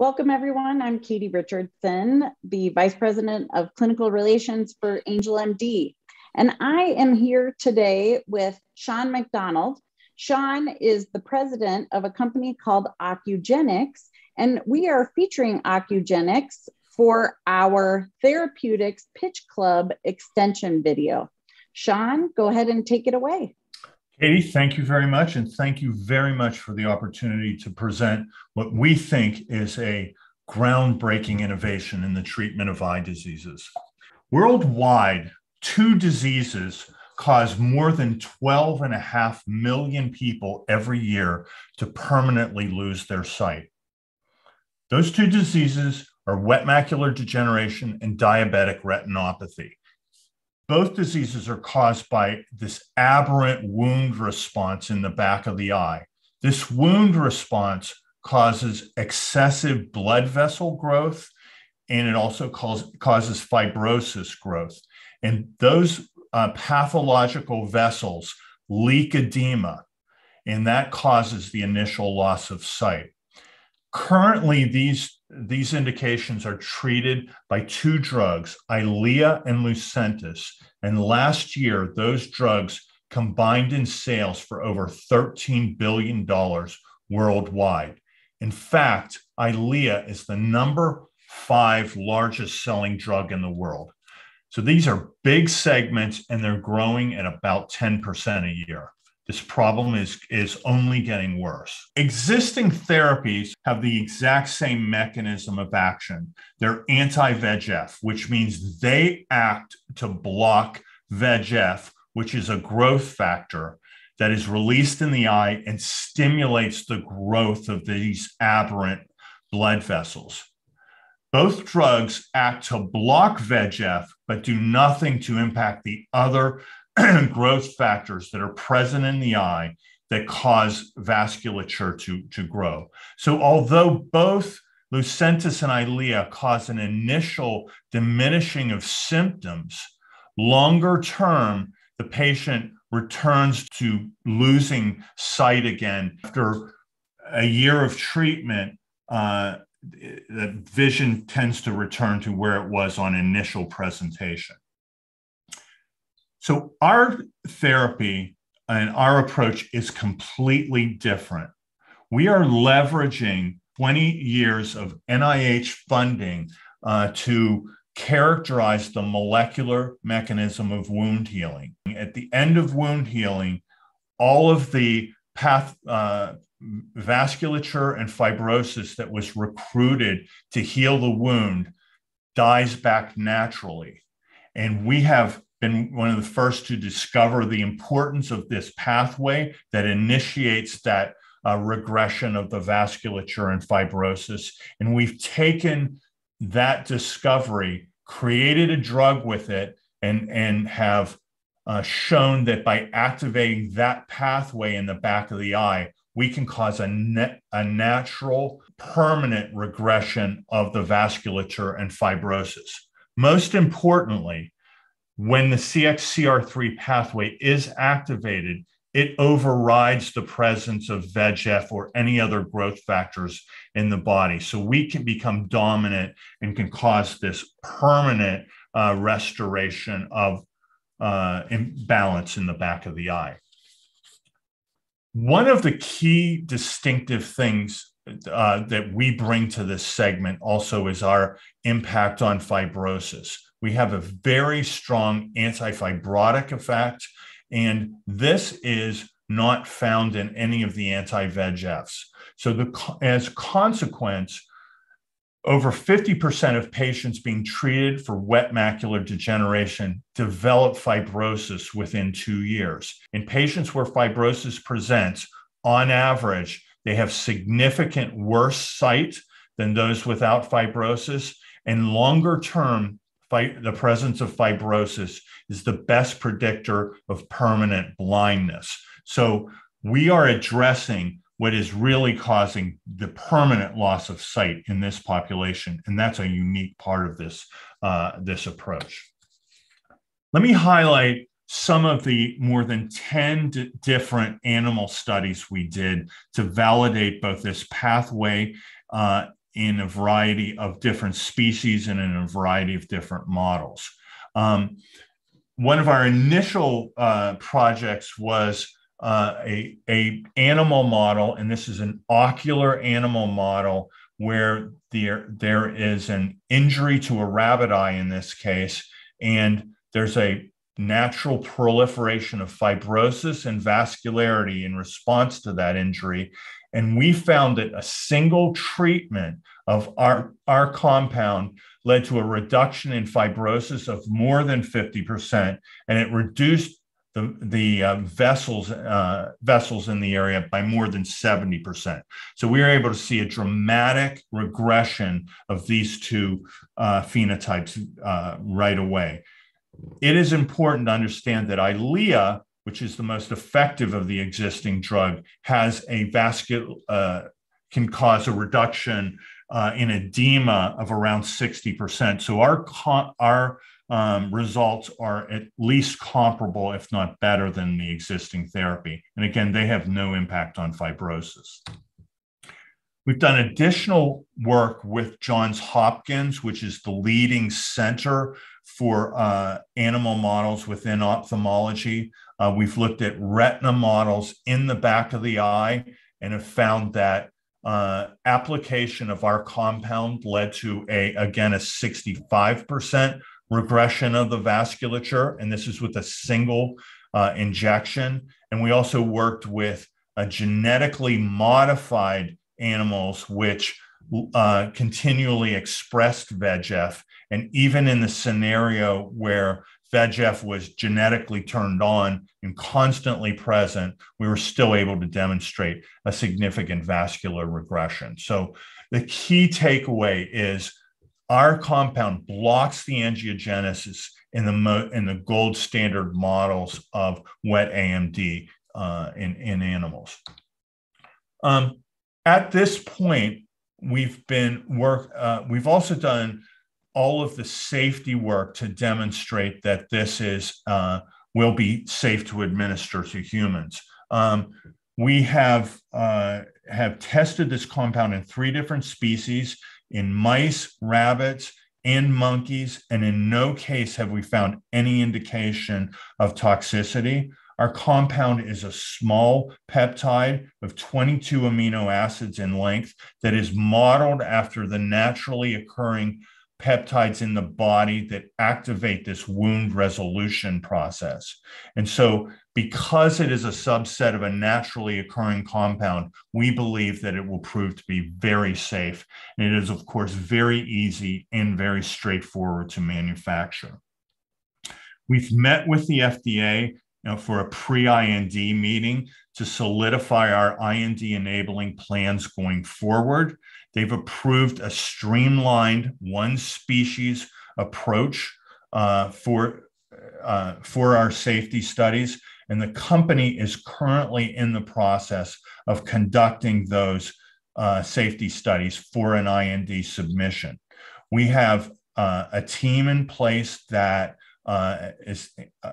Welcome, everyone. I'm Katie Richardson, the Vice President of Clinical Relations for AngelMD. And I am here today with Sean McDonald. Sean is the president of a company called Ocugenix, and we are featuring Ocugenix for our Therapeutics Pitch Club extension video. Sean, go ahead and take it away. Katie, thank you very much. And thank you very much for the opportunity to present what we think is a groundbreaking innovation in the treatment of eye diseases. Worldwide, 2 diseases cause more than 12.5 million people every year to permanently lose their sight. Those 2 diseases are wet macular degeneration and diabetic retinopathy. Both diseases are caused by this aberrant wound response in the back of the eye. This wound response causes excessive blood vessel growth, and it also causes fibrosis growth. And those pathological vessels leak edema, and that causes the initial loss of sight. Currently, these indications are treated by 2 drugs, Eylea and Lucentis. And last year, those drugs combined in sales for over $13 billion worldwide. In fact, Eylea is the number 5 largest selling drug in the world. So these are big segments, and they're growing at about 10% a year. This problem is only getting worse. Existing therapies have the exact same mechanism of action. They're anti-VEGF, which means they act to block VEGF, which is a growth factor that is released in the eye and stimulates the growth of these aberrant blood vessels. Both drugs act to block VEGF, but do nothing to impact the other growth factors that are present in the eye that cause vasculature to grow. So although both Lucentis and Eylea cause an initial diminishing of symptoms, longer term, the patient returns to losing sight again. After a year of treatment, the vision tends to return to where it was on initial presentation. So our therapy and our approach is completely different. We are leveraging 20 years of NIH funding to characterize the molecular mechanism of wound healing. At the end of wound healing, all of the vasculature and fibrosis that was recruited to heal the wound dies back naturally. And we have been one of the first to discover the importance of this pathway that initiates that regression of the vasculature and fibrosis. And we've taken that discovery, created a drug with it, and have shown that by activating that pathway in the back of the eye, we can cause a natural, permanent regression of the vasculature and fibrosis. Most importantly, when the CXCR3 pathway is activated, it overrides the presence of VEGF or any other growth factors in the body. So we can become dominant and can cause this permanent restoration of imbalance in the back of the eye. One of the key distinctive things that we bring to this segment also is our impact on fibrosis. We have a very strong anti-fibrotic effect, and this is not found in any of the anti-VEGFs. So as a consequence, over 50% of patients being treated for wet macular degeneration develop fibrosis within 2 years. In patients where fibrosis presents, on average, they have significant worse sight than those without fibrosis, and longer term, the presence of fibrosis is the best predictor of permanent blindness. So we are addressing what is really causing the permanent loss of sight in this population, and that's a unique part of this approach. Let me highlight some of the more than 10 different animal studies we did to validate both this pathway in a variety of different species and in a variety of different models. One of our initial projects was a animal model, and this is an ocular animal model where there is an injury to a rabbit eye in this case, and there's a natural proliferation of fibrosis and vascularity in response to that injury. And we found that a single treatment of our compound led to a reduction in fibrosis of more than 50%, and it reduced the vessels in the area by more than 70%. So we were able to see a dramatic regression of these two phenotypes right away. It is important to understand that Eylea, which is the most effective of the existing drug, has a can cause a reduction in edema of around 60%. So our results are at least comparable, if not better than the existing therapy. And again, they have no impact on fibrosis. We've done additional work with Johns Hopkins, which is the leading center for animal models within ophthalmology. We've looked at retina models in the back of the eye and have found that application of our compound led to again, a 65% regression of the vasculature, and this is with a single injection. And we also worked with genetically modified animals which continually expressed VEGF. And even in the scenario where VEGF was genetically turned on and constantly present, we were still able to demonstrate a significant vascular regression. So the key takeaway is our compound blocks the angiogenesis in the gold standard models of wet AMD in animals. At this point, we've also done all of the safety work to demonstrate that this will be safe to administer to humans. We have tested this compound in 3 different species, in mice, rabbits, and monkeys, and in no case have we found any indication of toxicity. Our compound is a small peptide of 22 amino acids in length that is modeled after the naturally occurring peptides in the body that activate this wound resolution process. And so because it is a subset of a naturally occurring compound, we believe that it will prove to be very safe. And it is, of course, very easy and very straightforward to manufacture. We've met with the FDA for a pre-IND meeting to solidify our IND-enabling plans going forward. They've approved a streamlined one-species approach for our safety studies, and the company is currently in the process of conducting those safety studies for an IND submission. We have a team in place that is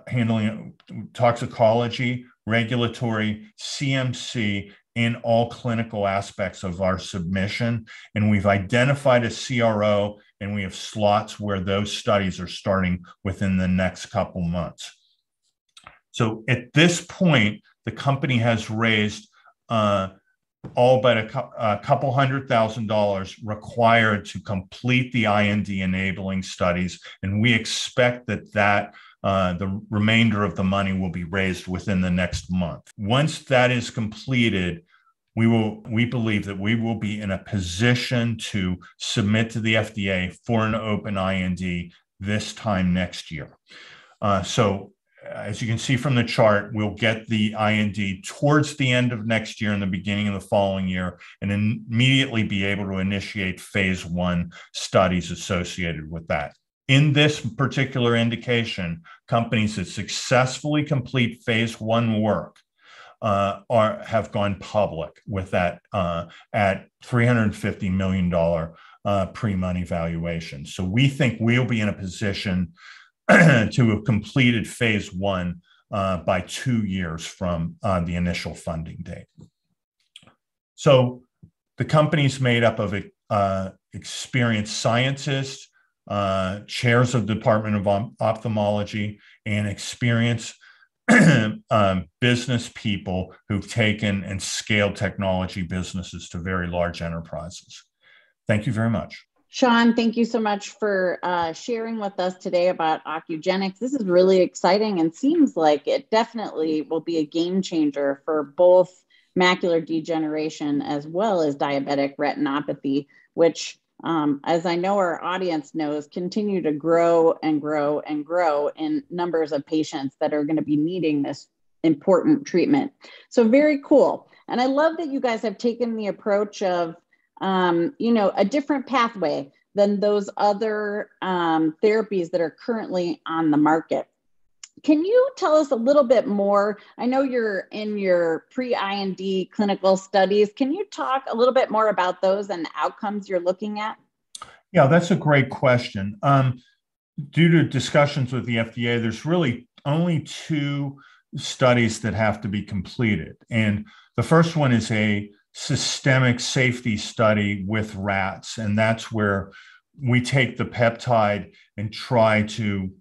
handling toxicology, regulatory, CMC, in all clinical aspects of our submission. And we've identified a CRO, and we have slots where those studies are starting within the next couple months. So at this point, the company has raised all but a couple $100,000 required to complete the IND enabling studies. And we expect that the remainder of the money will be raised within the next month. Once that is completed, we believe that we will be in a position to submit to the FDA for an open IND this time next year. So as you can see from the chart, we'll get the IND towards the end of next year and the beginning of the following year, and immediately be able to initiate phase 1 studies associated with that. In this particular indication, companies that successfully complete phase 1 work have gone public with that at $350 million pre-money valuation. So we think we'll be in a position to have completed phase 1 by 2 years from the initial funding date. So the company's made up of experienced scientists, chairs of the Department of Ophthalmology, and experienced business people who've taken and scaled technology businesses to very large enterprises. Thank you very much. Sean, thank you so much for sharing with us today about Ocugenix. This is really exciting and seems like it definitely will be a game changer for both macular degeneration as well as diabetic retinopathy, which, as I know our audience knows, continue to grow and grow and grow in numbers of patients that are going to be needing this important treatment. So very cool. And I love that you guys have taken the approach of a different pathway than those other therapies that are currently on the market. Can you tell us a little bit more? I know you're in your pre-IND clinical studies. Can you talk a little bit more about those and the outcomes you're looking at? Yeah, that's a great question. Due to discussions with the FDA, there's really only 2 studies that have to be completed. And the first one is a systemic safety study with rats. And that's where we take the peptide and try to,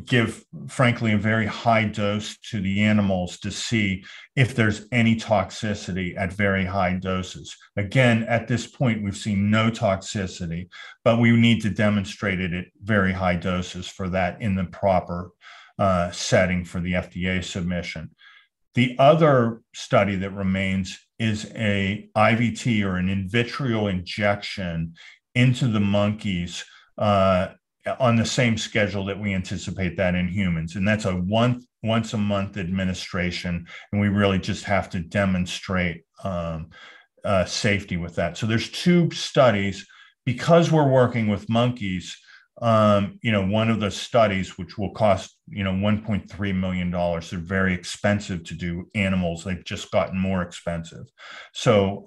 give, frankly, a very high dose to the animals to see if there's any toxicity at very high doses. Again, at this point, we've seen no toxicity, but we need to demonstrate it at very high doses for that in the proper setting for the FDA submission. The other study that remains is a IVT, or an in vitro injection into the monkeys on the same schedule that we anticipate that in humans. And that's a once a month administration. And we really just have to demonstrate safety with that. So there's 2 studies. Because we're working with monkeys, one of the studies, which will cost, $1.3 million, they're very expensive to do. Animals, they've just gotten more expensive. So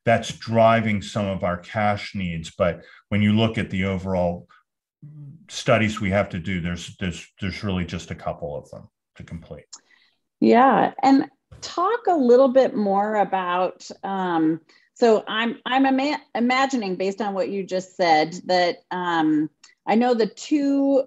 that's driving some of our cash needs. But when you look at the overall studies we have to do, there's really just a couple of them to complete. Yeah. And talk a little bit more about, so I'm imagining, based on what you just said, that I know the 2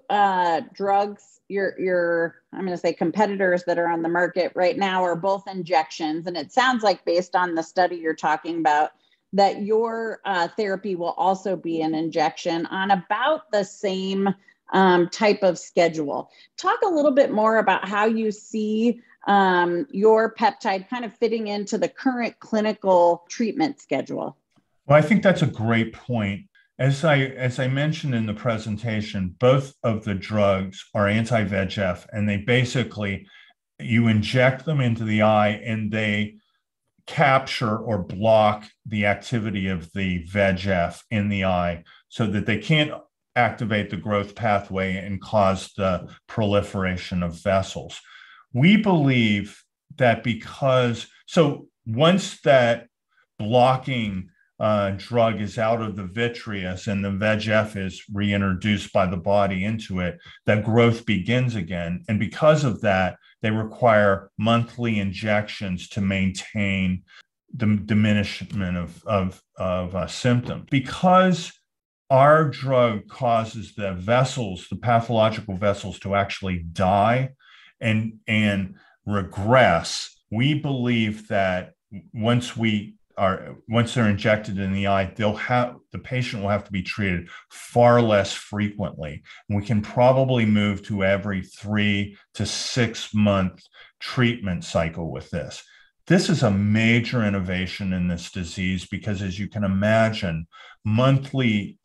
drugs, I'm going to say competitors that are on the market right now are both injections. And it sounds like, based on the study you're talking about, that your therapy will also be an injection on about the same type of schedule. Talk a little bit more about how you see your peptide kind of fitting into the current clinical treatment schedule. Well, I think that's a great point. As I mentioned in the presentation, both of the drugs are anti-VEGF, and they basically, you inject them into the eye and they capture or block the activity of the VEGF in the eye so that they can't activate the growth pathway and cause the proliferation of vessels. We believe that so once that blocking drug is out of the vitreous and the VEGF is reintroduced by the body into it, that growth begins again. And because of that, they require monthly injections to maintain the diminishment of symptoms. Because our drug causes the vessels, the pathological vessels, to actually die and regress, we believe that once they're injected in the eye, the patient will have to be treated far less frequently. And we can probably move to every 3 to 6 month treatment cycle with this. This is a major innovation in this disease because, as you can imagine, monthly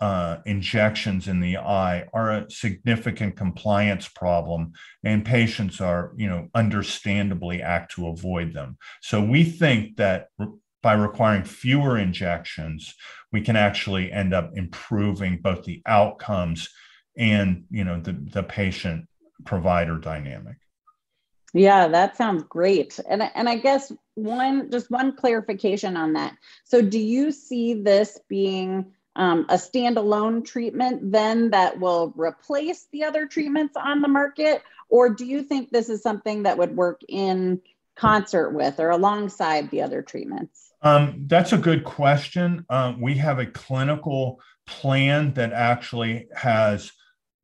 injections in the eye are a significant compliance problem, and patients are, understandably act to avoid them. So we think that by requiring fewer injections, we can actually end up improving both the outcomes and, the patient-provider dynamic. Yeah, that sounds great. And I guess one clarification on that. So do you see this being a standalone treatment then that will replace the other treatments on the market? Or do you think this is something that would work in concert with or alongside the other treatments? That's a good question. We have a clinical plan that actually has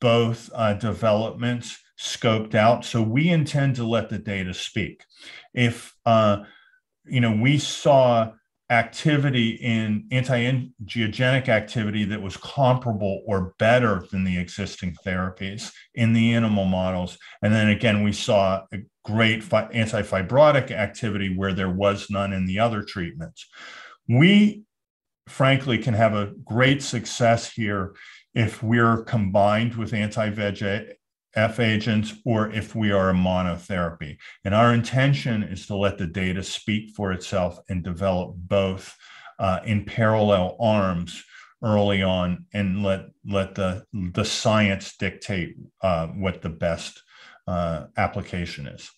both developments scoped out. So we intend to let the data speak. If we saw activity in anti-angiogenic activity that was comparable or better than the existing therapies in the animal models. And then again, we saw a great anti-fibrotic activity where there was none in the other treatments. We, frankly, can have a great success here if we're combined with anti-VEGF agents or if we are a monotherapy. And our intention is to let the data speak for itself and develop both in parallel arms early on and let the science dictate what the best application is.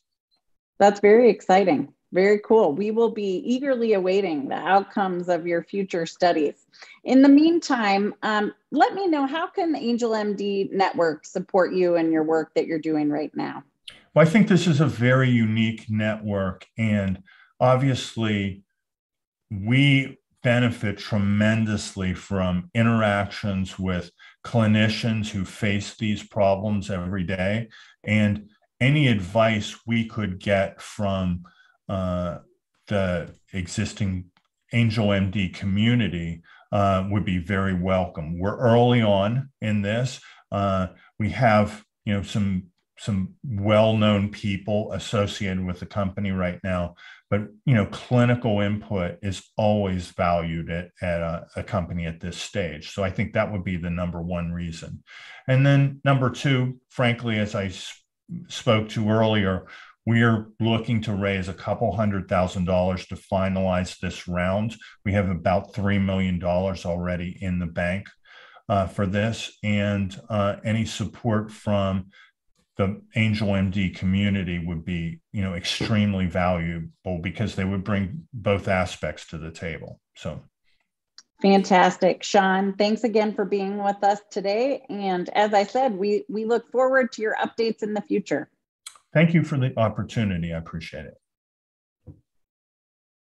That's very exciting. Very cool. We will be eagerly awaiting the outcomes of your future studies. In the meantime, let me know, how can the AngelMD network support you and your work that you're doing right now? Well, I think this is a very unique network, and obviously we benefit tremendously from interactions with clinicians who face these problems every day, and any advice we could get from the existing AngelMD community would be very welcome. We're early on in this. We have some well-known people associated with the company right now, but clinical input is always valued at a company at this stage. So I think that would be the number one reason. And then number two, frankly, as I spoke to earlier, we are looking to raise a couple $100,000 to finalize this round. We have about $3 million already in the bank for this, and any support from the AngelMD community would be, extremely valuable because they would bring both aspects to the table. So. Fantastic. Sean, thanks again for being with us today. And as I said, we look forward to your updates in the future. Thank you for the opportunity. I appreciate it.